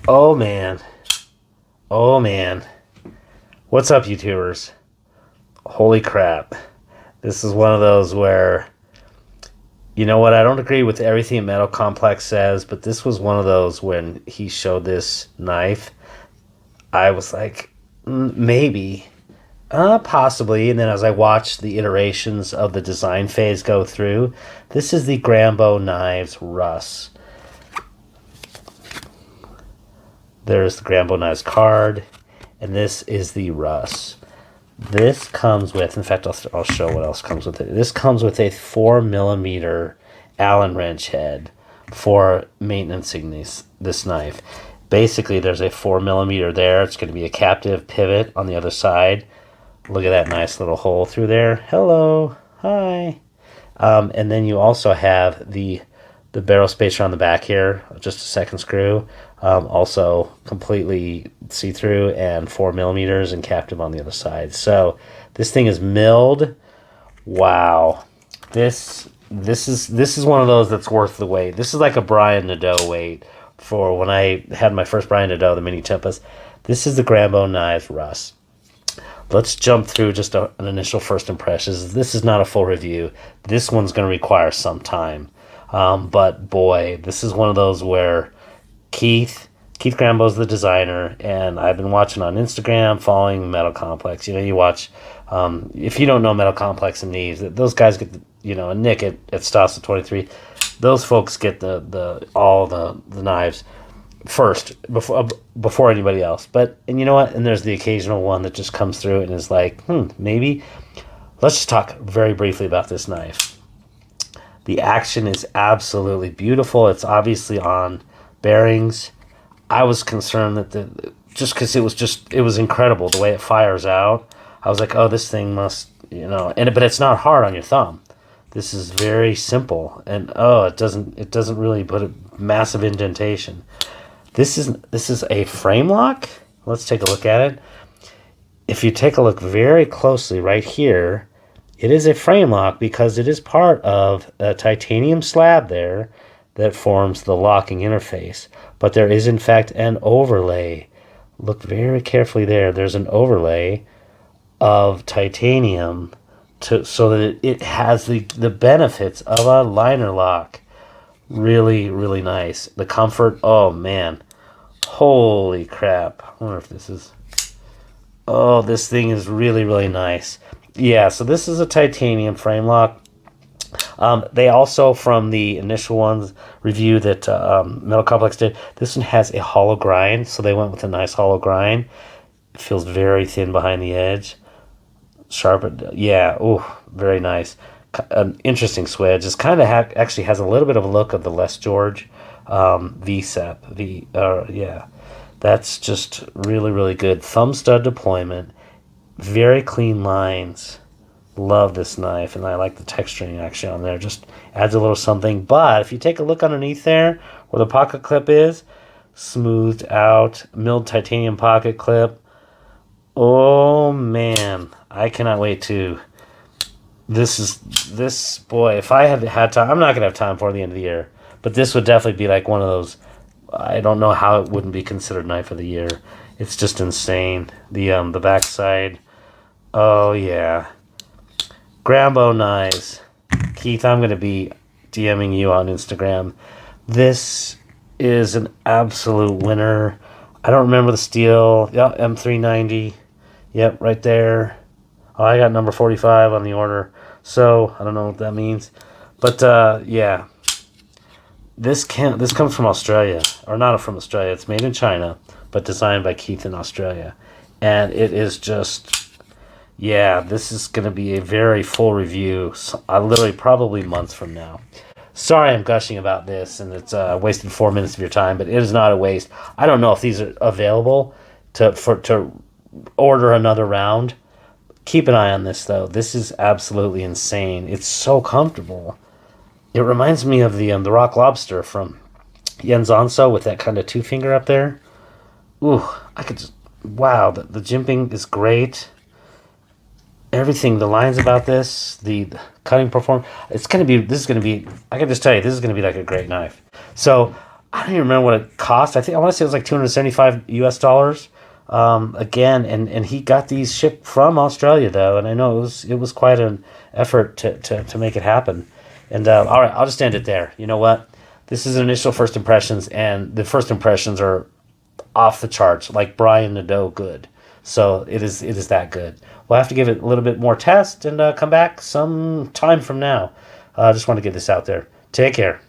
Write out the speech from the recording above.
Oh man. Oh man. What's up, YouTubers? Holy crap. This is one of those where, you know what, I don't agree with everything Metal Complex says, but this was one of those when he showed this knife. I was like, maybe. Possibly. And then as I watched the iterations of the design phase go through, this is the Grambeau Knives Russ. There's the Grambeau Knives card, and this is the Russ. This comes with, in fact, I'll show what else comes with it. This comes with a 4 millimeter Allen wrench head for maintenancing this knife. Basically, there's a 4 millimeter there. It's going to be a captive pivot on the other side. Look at that nice little hole through there. Hello. Hi. And then you also have the barrel spacer on the back here, just a second screw, also completely see-through and 4 millimeters and captive on the other side. So this thing is milled. Wow, this is one of those that's worth the wait. This is like a Brian Nadeau wait for when I had my first Brian Nadeau, the Mini Tempest. This is the Grambeau Knives Russ. Let's jump through just an initial first impressions. This is not a full review. This one's going to require some time. But boy, this is one of those where Keith Grambo's the designer, and I've been watching on Instagram, following Metal Complex. You know, you watch, if you don't know Metal Complex and Knives, those guys get, and Nick at Stasa 23, those folks get all the knives first before anybody else. And you know what? And there's the occasional one that just comes through and is like, maybe. Let's just talk very briefly about this knife. The action is absolutely beautiful. It's obviously on bearings. I was concerned that just because it was incredible the way it fires out. I was like, oh, this thing must, but it's not hard on your thumb. This is very simple, and it doesn't really put a massive indentation. This is a frame lock. Let's take a look at it. If you take a look very closely right here, it is a frame lock because it is part of a titanium slab there that forms the locking interface. But there is in fact an overlay. Look very carefully there. There's an overlay of titanium so that it has the benefits of a liner lock. Really, really nice. The comfort, oh man. Holy crap. I wonder if this is... Oh, this thing is really, really nice. Yeah, so this is a titanium frame lock. They also, from the initial ones review that Metal Complex did, this one has a hollow grind, so they went with a nice hollow grind. It feels very thin behind the edge. Sharpened, yeah, very nice. An interesting swedge. This kind of actually has a little bit of a look of the Les George VSEP. Yeah, that's just really, really good. Thumb stud deployment, very clean lines. Love this knife, and I like the texturing actually on there. Just adds a little something. But if you take a look underneath there, where the pocket clip is, smoothed out, milled titanium pocket clip. Oh man, I cannot wait to... Boy, if I had time, I'm not gonna have time for the end of the year, but this would definitely be like one of those. I don't know how it wouldn't be considered knife of the year. It's just insane. The backside. Oh yeah, Grambeau Knives. Keith, I'm gonna be DMing you on Instagram. This is an absolute winner. I don't remember the steel. Yeah, M390. Yep, right there. Oh, I got number 45 on the order, so I don't know what that means. But yeah, this comes from Australia, or not from Australia. It's made in China, but designed by Keith in Australia, and it is just, yeah, this is going to be a very full review. Literally probably months from now. Sorry, I'm gushing about this, and it's wasted 4 minutes of your time, but it is not a waste. I don't know if these are available to order another round. Keep an eye on this, though. This is absolutely insane. It's so comfortable. It reminds me of the Rock Lobster from Jens Onso with that kind of two finger up there. Ooh, I could just... Wow, the jimping is great. Everything, the lines about this, the cutting performance, this is going to be, I can just tell you, this is going to be like a great knife. So, I don't even remember what it cost. I want to say it was like 275 US dollars. Again, and he got these shipped from Australia though, and I know it was quite an effort to make it happen. And all right, I'll just end it there. You know what? This is initial first impressions, and the first impressions are off the charts, like Brian Nadeau good. So it is that good. We'll have to give it a little bit more test and come back some time from now. I just want to get this out there. Take care.